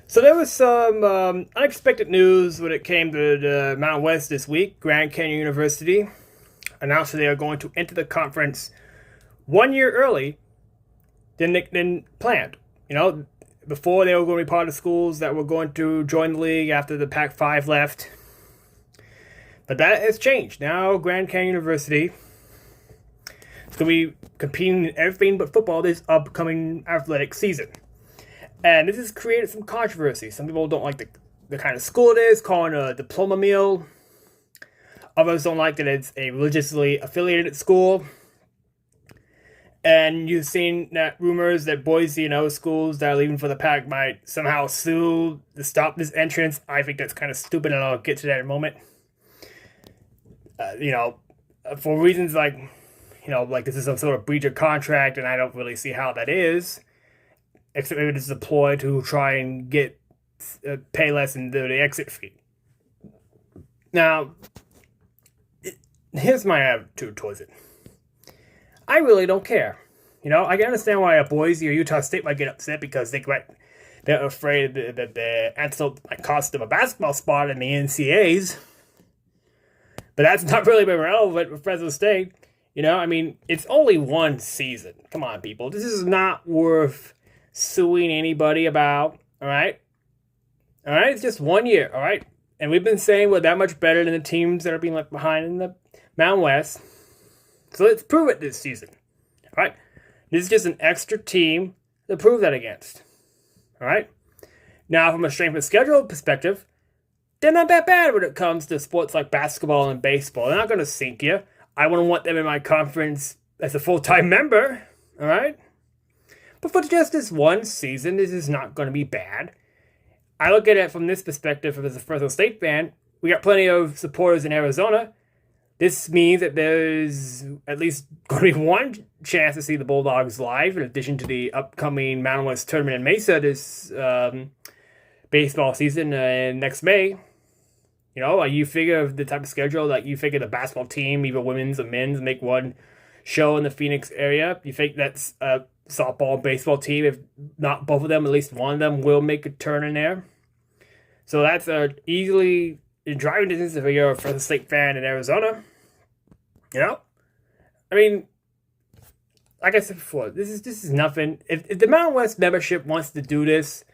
So there was some unexpected news when it came to the Mountain West this week. Grand Canyon University announced that they are going to enter the conference 1 year early than planned. You know, before they were going to be part of schools that were going to join the league after the Pac-5 left. But that has changed. Now Grand Canyon University is going to be competing in everything but football this upcoming athletic season. And this has created some controversy. Some people don't like the kind of school it is, calling it a diploma mill. Others don't like that it's a religiously affiliated school. And you've seen that rumors that Boise and other schools that are leaving for the Pac might somehow sue to stop this entrance. I think that's kind of stupid, and I'll get to that in a moment. For reasons like this is some sort of breach of contract, and I don't really see how that is. Except maybe it's a ploy to try and get pay less in the exit fee. Now, here's my attitude towards it. I really don't care. I can understand why a Boise or Utah State might get upset because they're afraid that the answer might cost them a basketball spot in the NCAAs. But that's not really been relevant for Fresno State. It's only one season. Come on, people. This is not worth suing anybody about, all right? All right, it's just 1 year, all right? And we've been saying we're that much better than the teams that are being left behind in the Mountain West. So let's prove it this season, all right? This is just an extra team to prove that against, all right? Now, from a strength of schedule perspective, they're not that bad when it comes to sports like basketball and baseball. They're not going to sink you. I wouldn't want them in my conference as a full-time member, all right? But for just this one season, this is not going to be bad. I look at it from this perspective as a Fresno State fan. We got plenty of supporters in Arizona. This means that there's at least going to be one chance to see the Bulldogs live, in addition to the upcoming Mountain West tournament in Mesa this baseball season next May. You figure the type of schedule, like you figure the basketball team, either women's or men's, make one show in the Phoenix area. You think that's softball and baseball team, if not both of them, at least one of them will make a turn in there. So that's easily in driving distance if you're a Fresno State fan in Arizona. Like I said before, this is nothing. If the Mountain West membership wants to do this,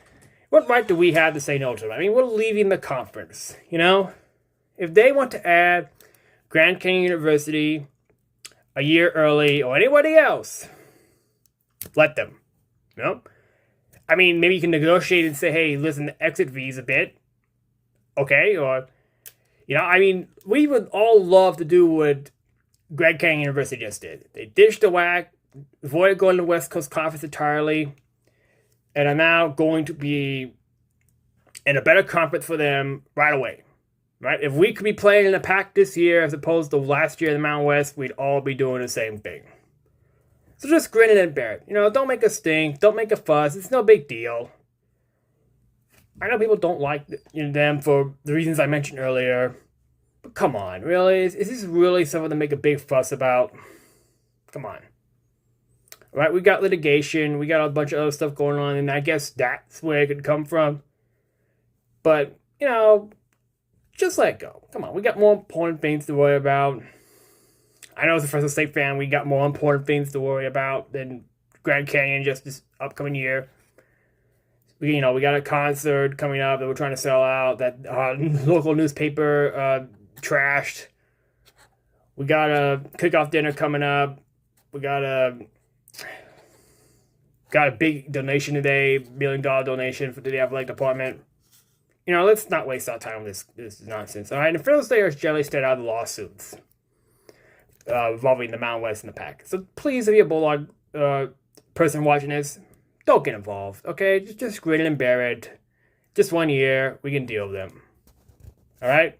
what right do we have to say no to them? We're leaving the conference, If they want to add Grand Canyon University a year early, or anybody else, let them. Maybe you can negotiate and say, hey, listen, the exit fees a bit. Okay, or, we would all love to do what Grand Canyon University just did. They dished the whack, avoided going to the West Coast Conference entirely, and are now going to be in a better conference for them right away. Right? If we could be playing in the Pac this year as opposed to last year in the Mountain West, we'd all be doing the same thing. So just grin and bear it. Don't make a stink. Don't make a fuss. It's no big deal. I know people don't like them for the reasons I mentioned earlier. But come on, really? Is this really something to make a big fuss about? Come on. All right, we got litigation. We got a bunch of other stuff going on. And I guess that's where it could come from. But, just let it go. Come on, we got more important things to worry about. I know as a Fresno State fan, we got more important things to worry about than Grand Canyon just this upcoming year. We got a concert coming up that we're trying to sell out that local newspaper trashed. We got a kickoff dinner coming up. We got a big donation today, $1 million donation to the athletic department. Let's not waste our time on this nonsense. All right, and Fresno State has generally stayed out of the lawsuits involving the Mountain West and the Pac. So please, if you're a Bulldog person watching this, don't get involved, okay? Just grin and bear it. Just 1 year, we can deal with them. All right?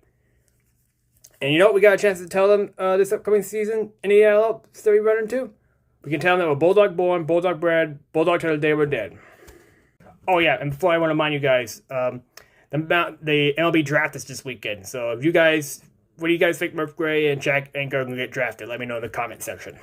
And you know what we got a chance to tell them this upcoming season in the ELL that we run into? We can tell them that we're Bulldog born, Bulldog bred, Bulldog till the day we're dead. Oh, yeah, and before I want to remind you guys, the MLB draft is this weekend. So if you guys, what do you guys think Murph Gray and Jack Anchor are going to get drafted? Let me know in the comment section.